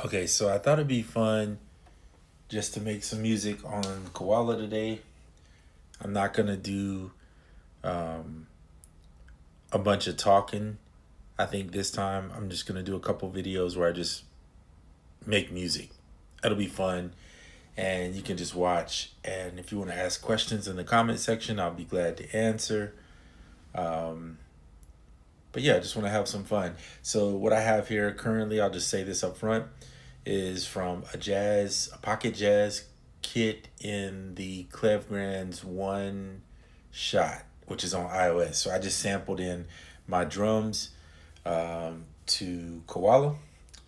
Okay, so I thought it'd be fun just to make some music on Koala today. I'm not gonna do um, a bunch of talking. I think this time I'm just gonna do a couple videos where I just make music. It'll be fun, and you can just watch. And if you want to ask questions in the comment section, I'll be glad to answer. Um, but yeah, I just want to have some fun. So what I have here currently, I'll just say this up front, is from a pocket jazz kit in the Clevgrand's One Shot, which is on iOS. So I just sampled in my drums to Koala,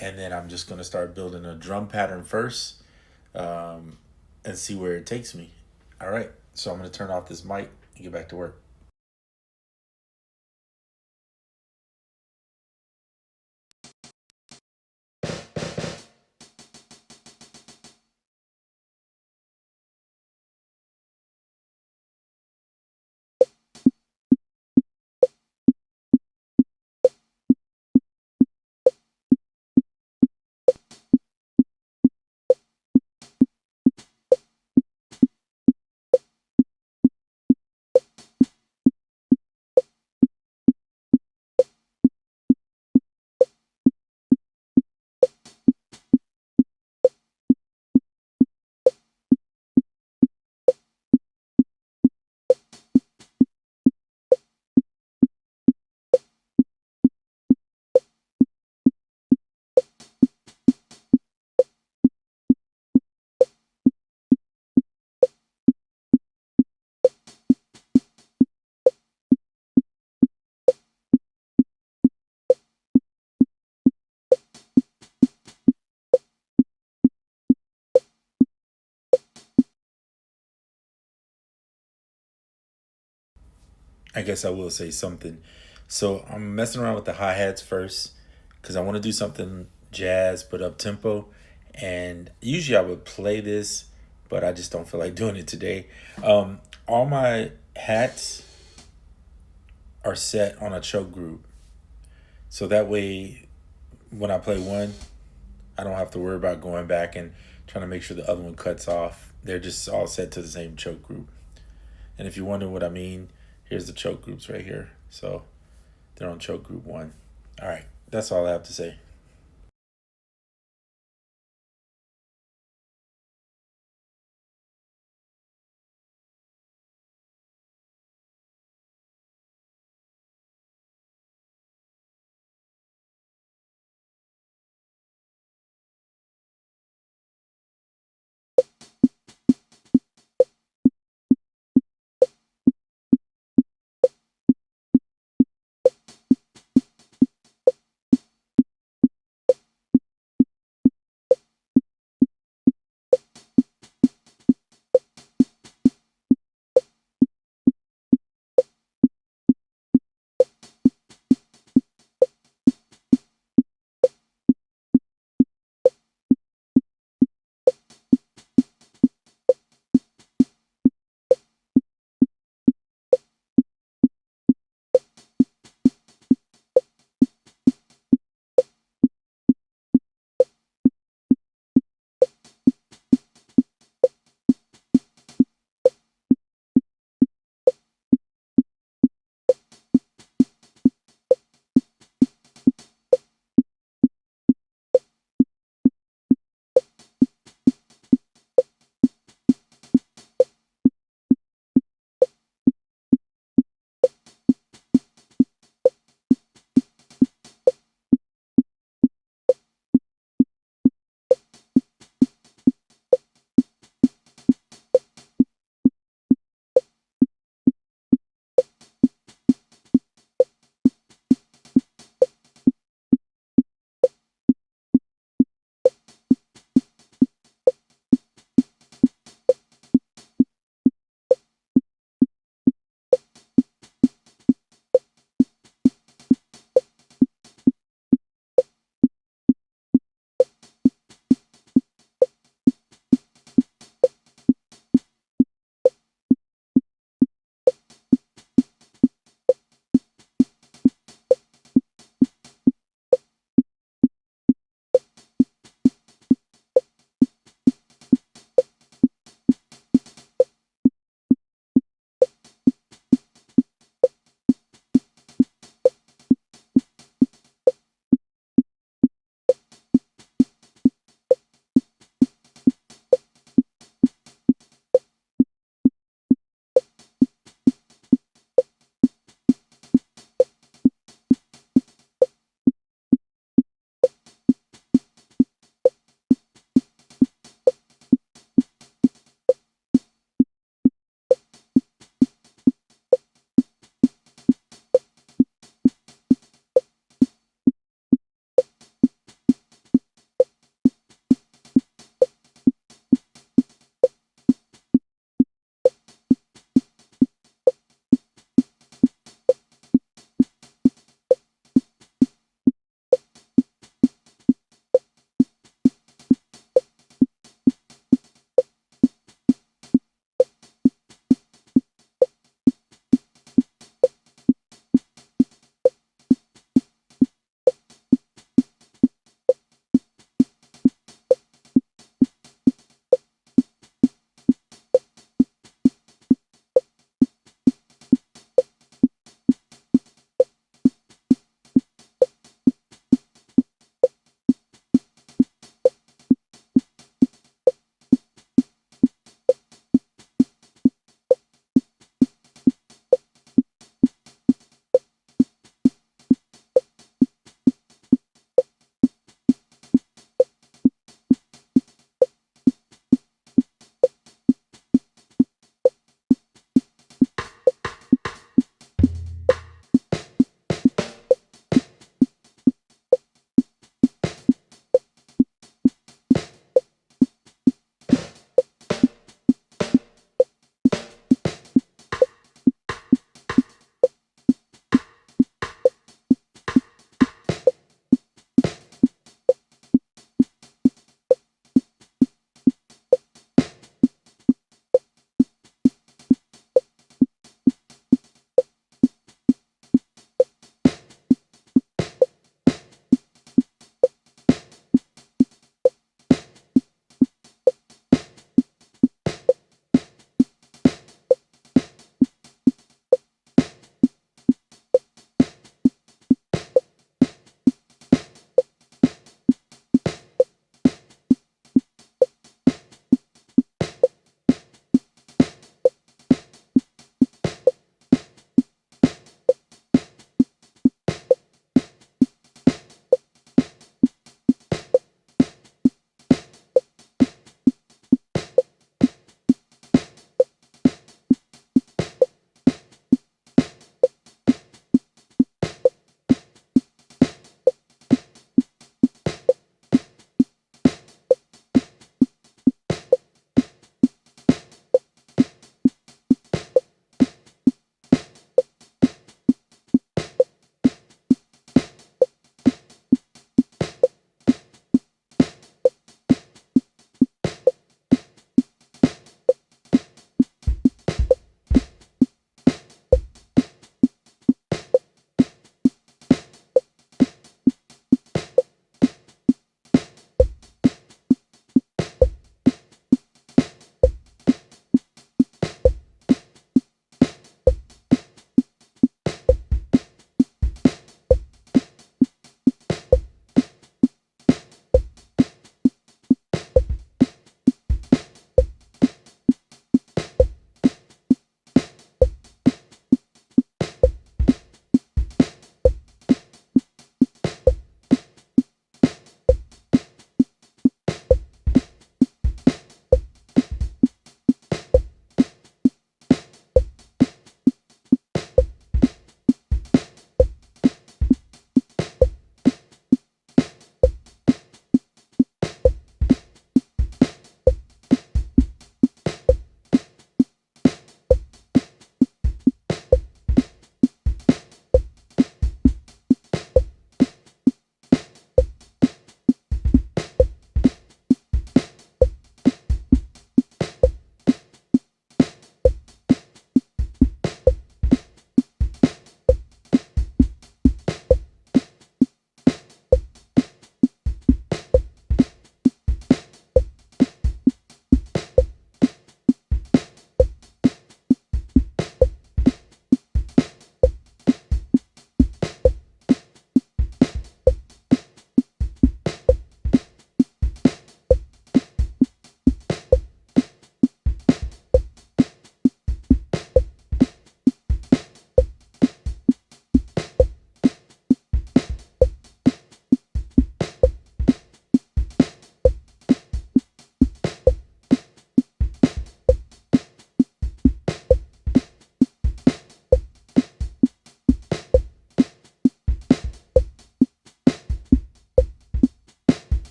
and then I'm just gonna start building a drum pattern first, um, and see where it takes me. All right, so I'm gonna turn off this mic and get back to work. I guess I will say something. So I'm messing around with the hi hats first because I want to do something jazz but up tempo. And usually I would play this, but I just don't feel like doing it today. All my hats are set on a choke group, so that way when I play one, I don't have to worry about going back and trying to make sure the other one cuts off. They're just all set to the same choke group. And if you're wondering what I mean, here's the choke groups right here. So they're on choke group one. All right, that's all I have to say.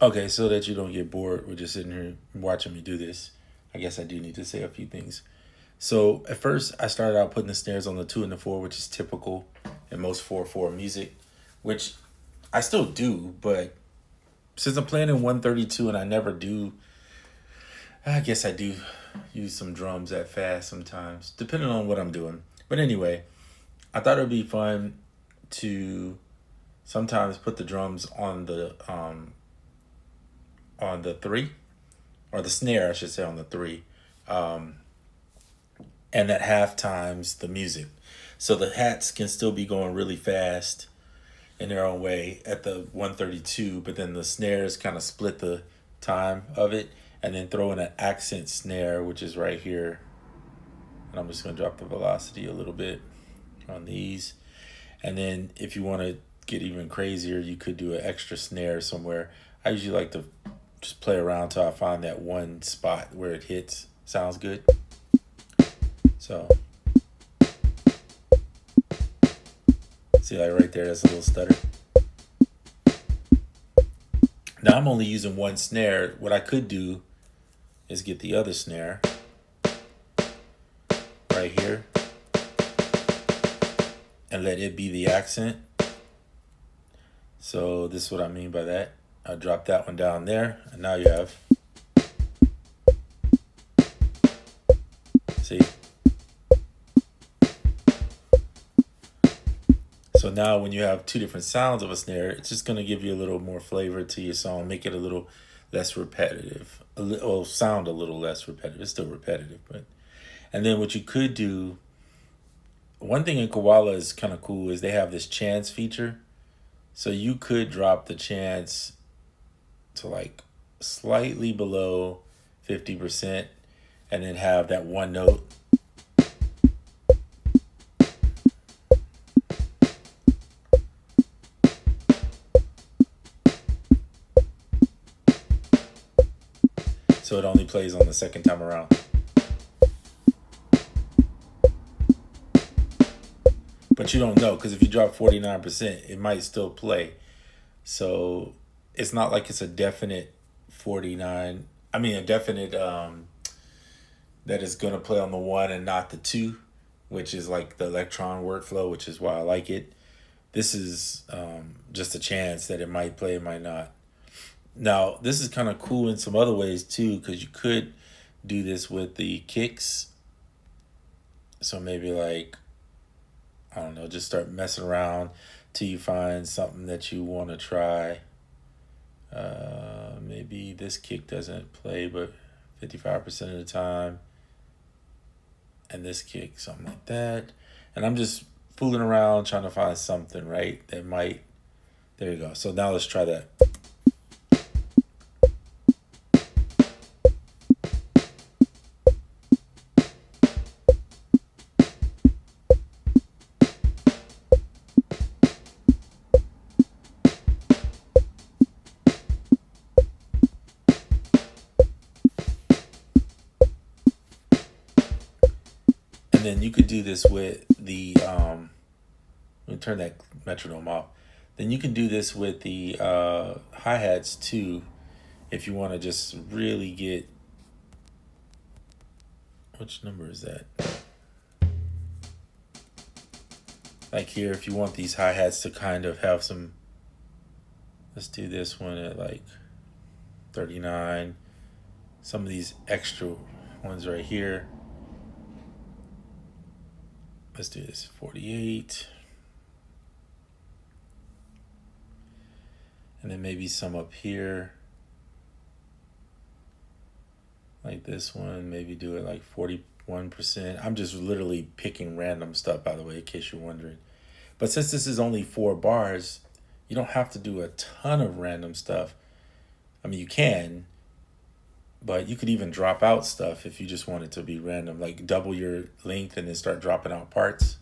Okay, so that you don't get bored with just sitting here watching me do this, I guess I do need to say a few things. So at first, I started out putting the snares on the 2 and the 4, which is typical in most 4/4 music, which I still do, but since I'm playing in 132 and I never do, I guess I do use some drums that fast sometimes, depending on what I'm doing. But anyway, I thought it would be fun to sometimes put the drums on the three, or the snare, I should say, on the three, and at half times the music. So the hats can still be going really fast in their own way at the 132, but then the snares kind of split the time of it, and then throw in an accent snare, which is right here. And I'm just going to drop the velocity a little bit on these. And then if you want to get even crazier, you could do an extra snare somewhere. I usually like to just play around till I find that one spot where it hits. Sounds good. So, see, like right there, that's a little stutter. Now I'm only using one snare. What I could do is get the other snare right here and let it be the accent. So this is what I mean by that. I'll drop that one down there, and now you have, see? So now when you have two different sounds of a snare, it's just going to give you a little more flavor to your song, make it a little less repetitive, or sound a little less repetitive. It's still repetitive, but. And then what you could do, one thing in Koala is kind of cool, is they have this chance feature. So you could drop the chance to like slightly below 50% and then have that one note. So it only plays on the second time around. But you don't know, because if you drop 49%, it might still play. So it's not like it's a definite 49. I mean, a definite that is going to play on the 1 and not the 2, which is like the electron workflow, which is why I like it. This is just a chance that it might play, it might not. Now, this is kind of cool in some other ways too, because you could do this with the kicks. So maybe like, I don't know, just start messing around till you find something that you want to try. Maybe this kick doesn't play, but 55% of the time. And this kick, something like that. And I'm just fooling around trying to find something, right, that might, there you go. So now let's try that. And then you could do this with the, let me turn that metronome off. Then you can do this with the hi-hats too, if you want to just really get, which number is that? Like here, if you want these hi-hats to kind of have some, let's do this one at like 39. Some of these extra ones right here. Let's do this, 48. And then maybe some up here. Like this one, maybe do it like 41%. I'm just literally picking random stuff, by the way, in case you're wondering. But since this is only 4 bars, you don't have to do a ton of random stuff. I mean, you can, but you could even drop out stuff if you just want it to be random, like double your length and then start dropping out parts.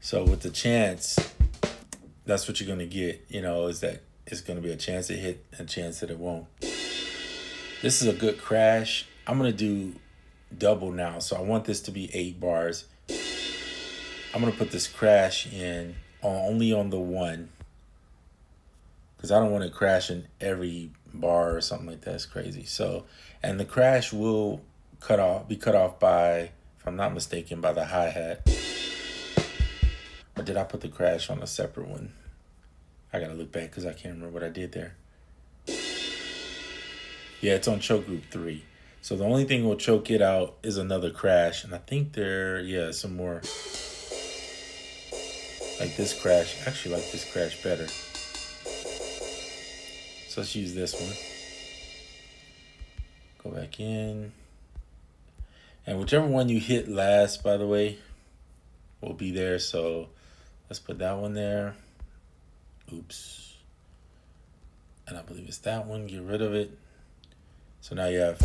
So with the chance, that's what you're going to get, is that it's going to be a chance it hit and a chance that it won't. This is a good crash. I'm going to do double now. So I want this to be 8 bars. I'm going to put this crash in only on the one, because I don't want it crashing every bar or something like that. It's crazy. So, and the crash will be cut off by, if I'm not mistaken, by the hi-hat. Or did I put the crash on a separate one? I gotta look back because I can't remember what I did there. Yeah, it's on choke group 3. So the only thing will choke it out is another crash. And I think some more. Like this crash. I actually like this crash better. So let's use this one. Go back in. And whichever one you hit last, by the way, will be there. So let's put that one there. Oops. And I believe it's that one. Get rid of it. So now you have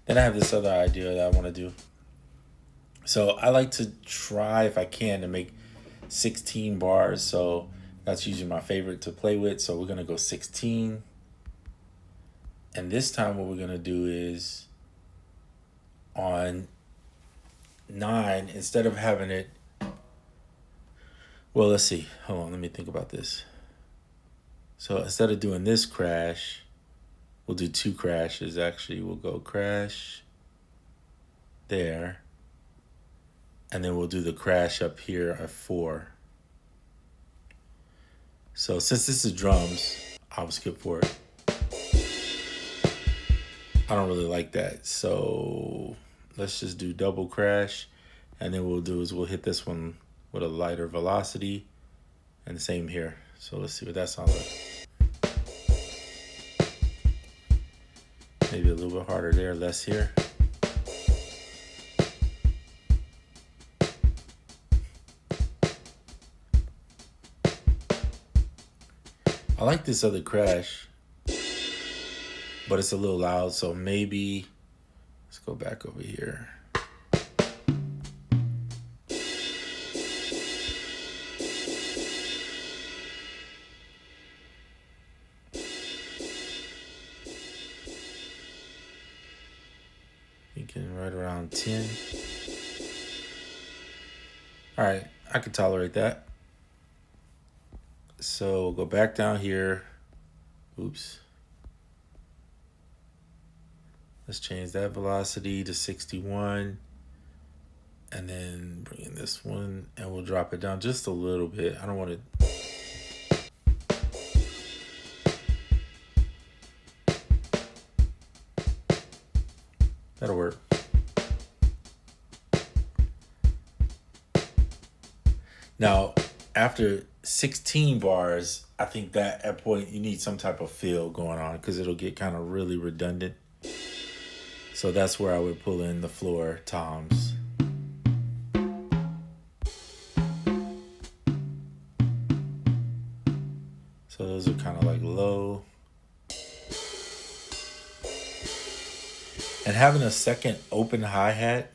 then I have this other idea that I want to do. So I like to try, if I can, to make 16 bars. So that's usually my favorite to play with. So we're going to go 16. And this time what we're going to do is on 9, instead of having it, well, let's see. Hold on, let me think about this. So instead of doing this crash, we'll do 2 crashes. Actually, we'll go crash there. And then we'll do the crash up here at 4. So since this is drums, I'll skip forward. I don't really like that. So let's just do double crash. And then we'll hit this one with a lighter velocity. And the same here. So let's see what that sounds like. Maybe a little bit harder there, less here. I like this other crash, but it's a little loud, so maybe let's go back over here. Thinking right around 10. All right, I can tolerate that. So we'll go back down here. Oops. Let's change that velocity to 61. And then bring in this one and we'll drop it down just a little bit. I don't want to. That'll work. Now, after 16 bars, I think that at point you need some type of fill going on because it'll get kind of really redundant. So that's where I would pull in the floor toms. So those are kind of like low. And having a second open hi-hat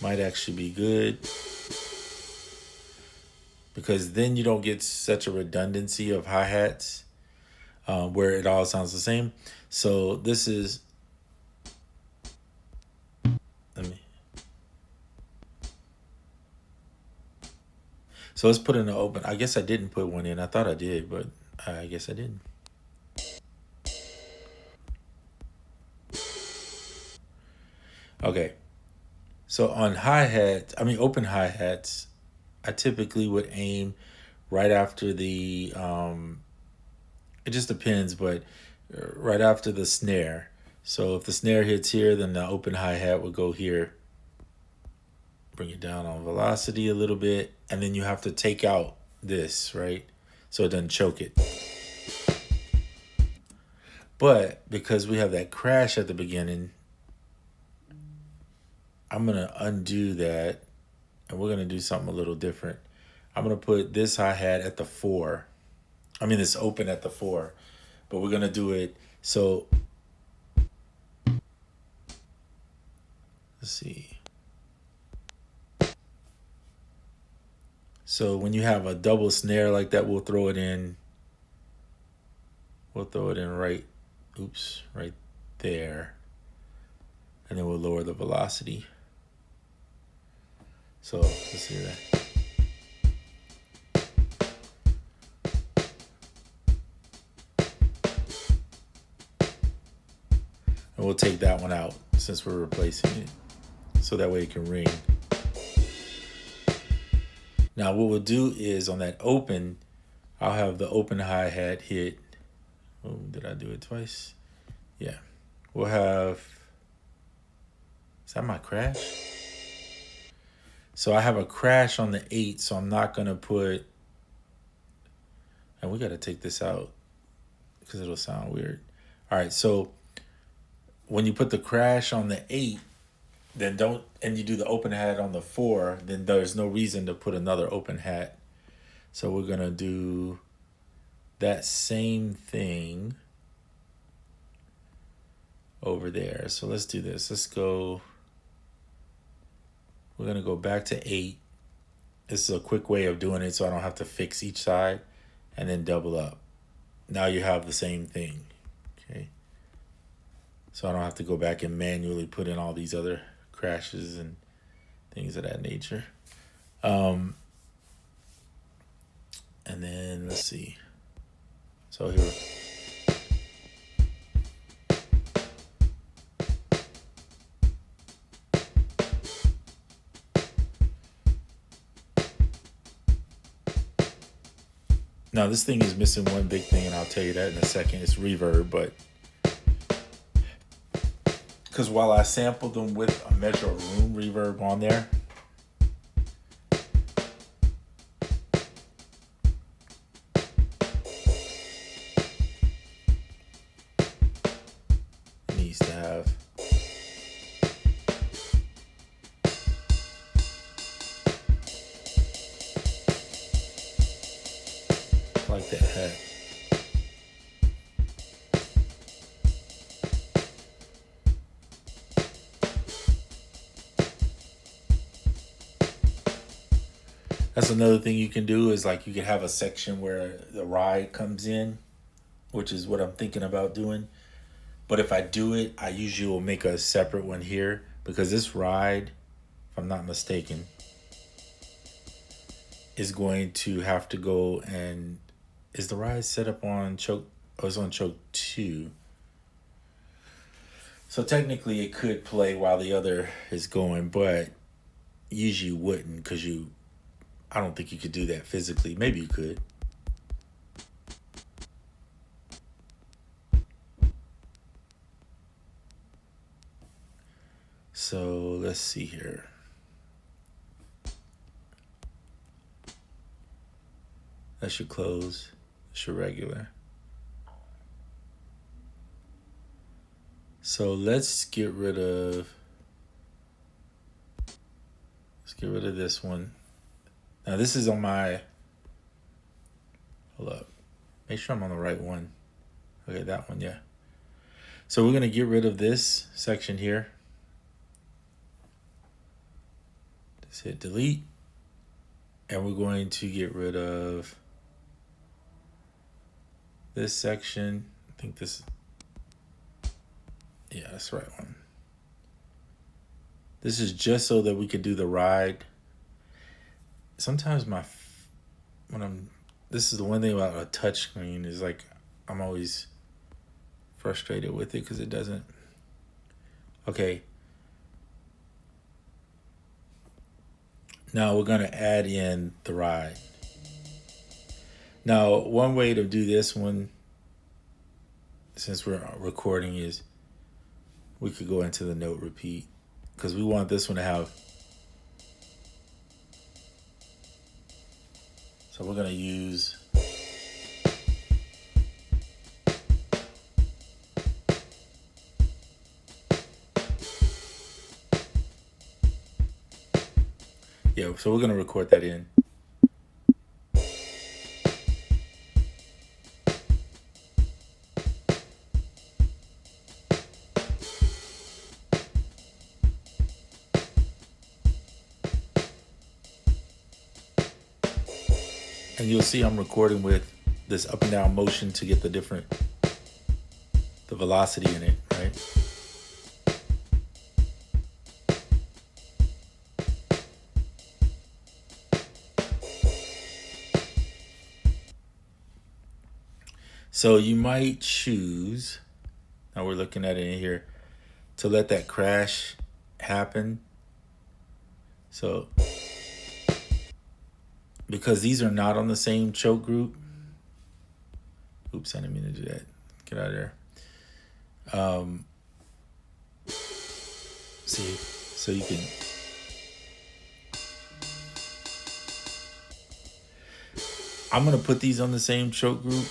might actually be good, because then you don't get such a redundancy of hi-hats where it all sounds the same. So this is, so let's put in an open. I guess I didn't put one in. I thought I did, but I guess I didn't. Okay. So on open hi-hats, I typically would aim right after the, it just depends, but right after the snare. So if the snare hits here, then the open hi-hat would go here. Bring it down on velocity a little bit, and then you have to take out this, right? So it doesn't choke it. But because we have that crash at the beginning, I'm going to undo that, and we're going to do something a little different. I'm going to put this hi-hat at the 4. This open at the 4. But we're going to do it So let's see. So when you have a double snare like that, we'll throw it in. We'll throw it in right there. And then we'll lower the velocity. So let's hear that. And we'll take that one out since we're replacing it. So that way it can ring. Now what we'll do is on that open, I'll have the open hi-hat hit. Oh, did I do it twice? Yeah. We'll have, is that my crash? So I have a crash on the 8, so I'm not going to put, and we got to take this out because it'll sound weird. All right, so when you put the crash on the 8, then don't, and you do the open hat on the 4, then there's no reason to put another open hat. So we're going to do that same thing over there. So let's do this. Let's go, we're going to go back to 8. This is a quick way of doing it so I don't have to fix each side, and then double up. Now you have the same thing, okay? So I don't have to go back and manually put in all these other crashes and things of that nature. And then let's see. So here. Now this thing is missing one big thing, and I'll tell you that in a second. It's reverb, but because while I sampled them with a Measure of Room reverb on there, it needs to have like that hat. That's another thing you can do is like you can have a section where the ride comes in, which is what I'm thinking about doing. But if I do it, I usually will make a separate one here because this ride, if I'm not mistaken, is going to have to go and, is the ride set up on choke? Oh, it's on choke 2. So technically it could play while the other is going, but usually you wouldn't because I don't think you could do that physically. Maybe you could. So let's see here. That's your close. That's your regular. So let's get rid of this one. Now this is on my, hold up. Make sure I'm on the right one. Okay, that one, yeah. So we're gonna get rid of this section here. Just hit delete. And we're going to get rid of this section. I think this, yeah, that's the right one. This is just so that we could do the ride. Sometimes this is the one thing about a touch screen is like, I'm always frustrated with it because it doesn't, okay. Now we're gonna add in the ride. Now, one way to do this one, since we're recording, is we could go into the note repeat because we want this one to have. So we're gonna use so we're gonna record that in. And you'll see I'm recording with this up and down motion to get the velocity in it, right? So you might choose, now we're looking at it in here, to let that crash happen. So, because these are not on the same choke group. Oops, I didn't mean to do that. Get out of there. See, so you can. I'm going to put these on the same choke group.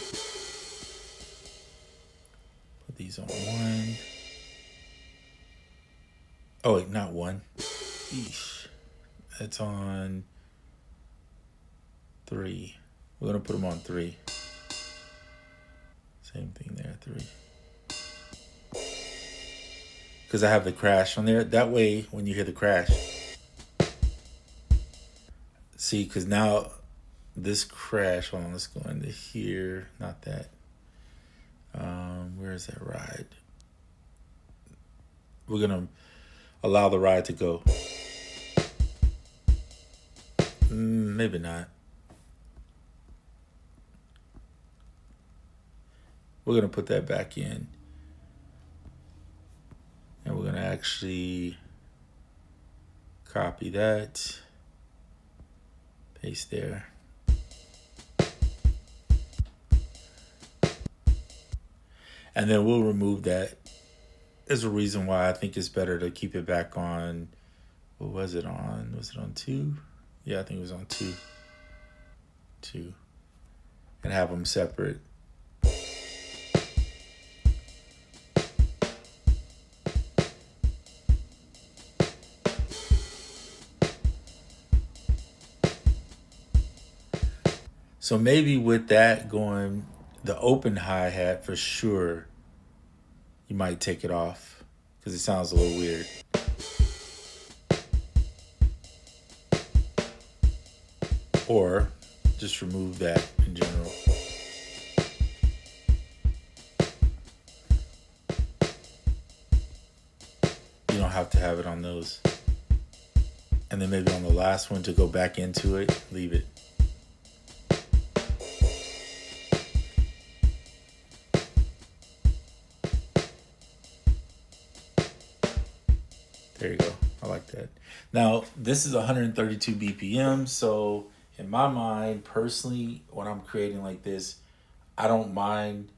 Put these on one. Oh, wait, not one. Eesh. That's on 3. We're going to put them on 3. Same thing there, 3. Because I have the crash on there. That way, when you hear the crash, see, because now this crash, hold on, let's go into here. Not that. Where is that ride? We're going to allow the ride to go. Maybe not. We're going to put that back in. And we're going to actually copy that. Paste there. And then we'll remove that. There's a reason why I think it's better to keep it back on. What was it on? Was it on 2? Yeah, I think it was on 2. 2. And have them separate. So maybe with that going, the open hi-hat for sure, you might take it off because it sounds a little weird. Or just remove that in general. You don't have to have it on those. And then maybe on the last one to go back into it, leave it. There you go. I like that. Now, this is 132 BPM, so in my mind, personally, when I'm creating like this, I don't mind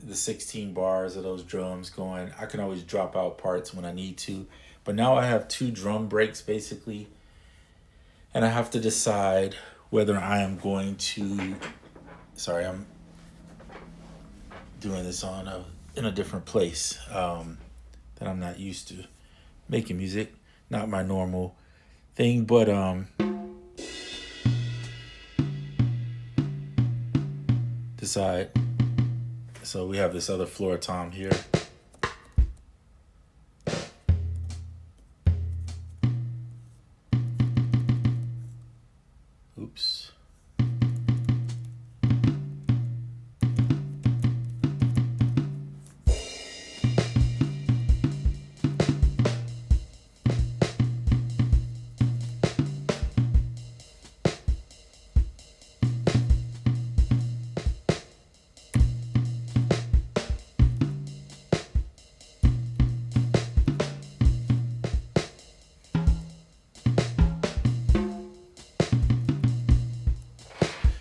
the 16 bars of those drums going. I can always drop out parts when I need to. But now I have 2 drum breaks, basically, and I have to decide whether I am going to... Sorry, I'm doing this in a different place that I'm not used to. Making music, not my normal thing, but decide. So we have this other floor tom here. Oops.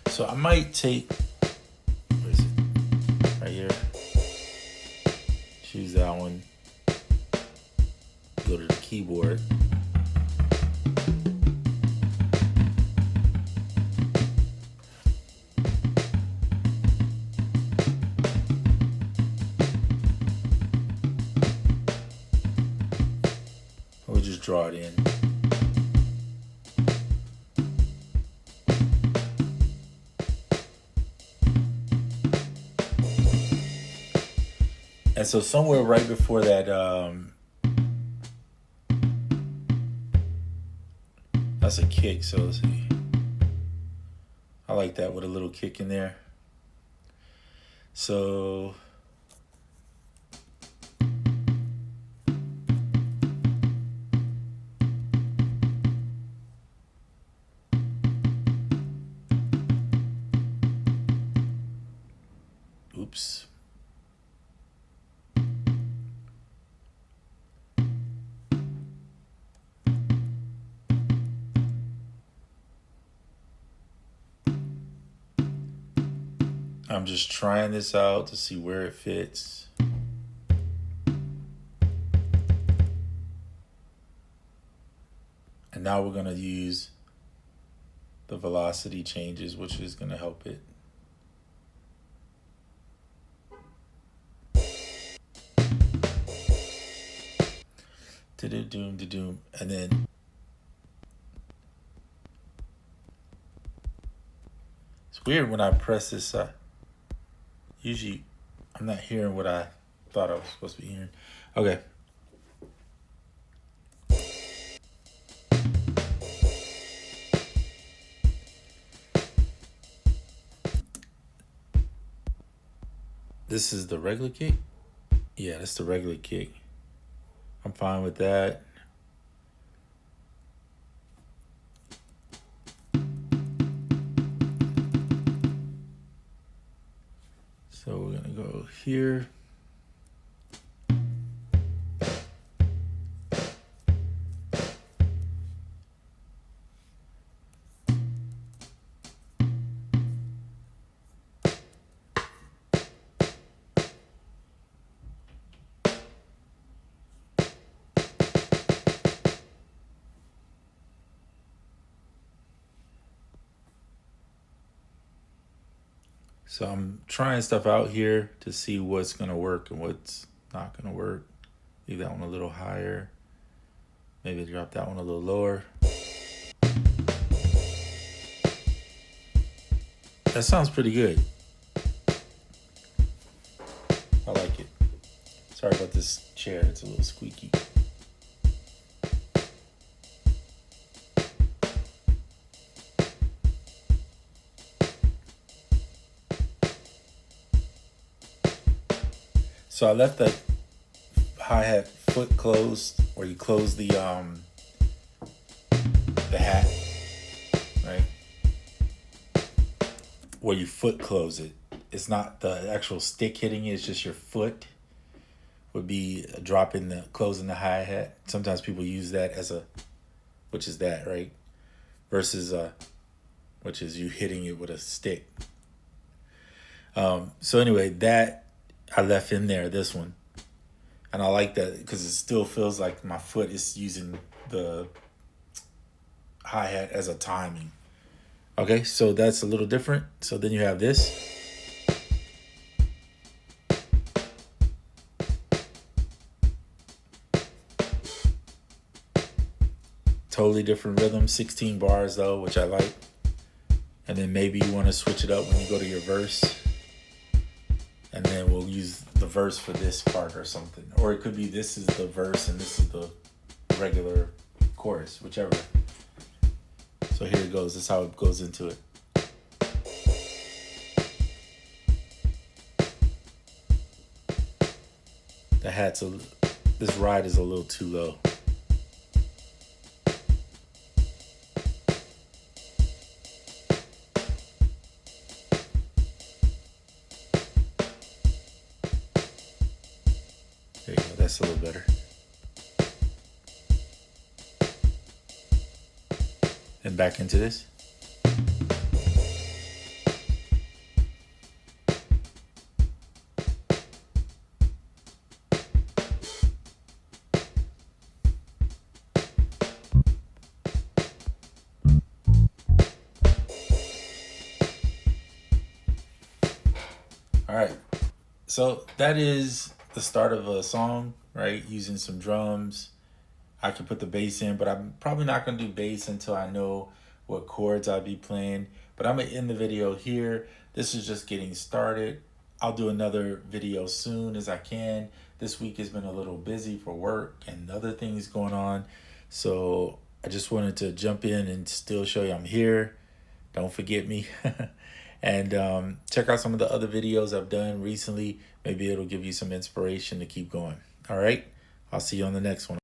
So I might take, where is it? Right here. Choose that one. Go to the keyboard. We'll just draw it in. And so somewhere right before that, that's a kick, so let's see. I like that with a little kick in there. So oops. I'm just trying this out to see where it fits. And now we're going to use the velocity changes, which is going to help it. Da-da-doom, da-doom. And then it's weird when I press this. Usually I'm not hearing what I thought I was supposed to be hearing. Okay. This is the regular kick? Yeah, that's the regular kick. I'm fine with that. So we're going to go here. So I'm trying stuff out here to see what's going to work and what's not going to work. Leave that one a little higher. Maybe drop that one a little lower. That sounds pretty good. I like it. Sorry about this chair. It's a little squeaky. So I left the hi-hat foot closed, where you close the hat, right? Where you foot close it. It's not the actual stick hitting it, it's just your foot would be closing the hi-hat. Sometimes people use that as which is that, right? Versus which is you hitting it with a stick. So anyway, that I left in there, this one. And I like that because it still feels like my foot is using the hi-hat as a timing. Okay, so that's a little different. So then you have this. Totally different rhythm, 16 bars though, which I like. And then maybe you want to switch it up when you go to your verse. And then we'll use the verse for this part or something. Or it could be this is the verse and this is the regular chorus, whichever. So here it goes. This is how it goes into it. This ride is a little too low. There you go, that's a little better. And back into this. All right, so that is the start of a song, right? Using some drums. I can put the bass in, but I'm probably not going to do bass until I know what chords I'll be playing. But I'm going to end the video here. This is just getting started. I'll do another video soon as I can. This week has been a little busy for work and other things going on. So I just wanted to jump in and still show you I'm here. Don't forget me. And check out some of the other videos I've done recently. Maybe it'll give you some inspiration to keep going. All right. I'll see you on the next one.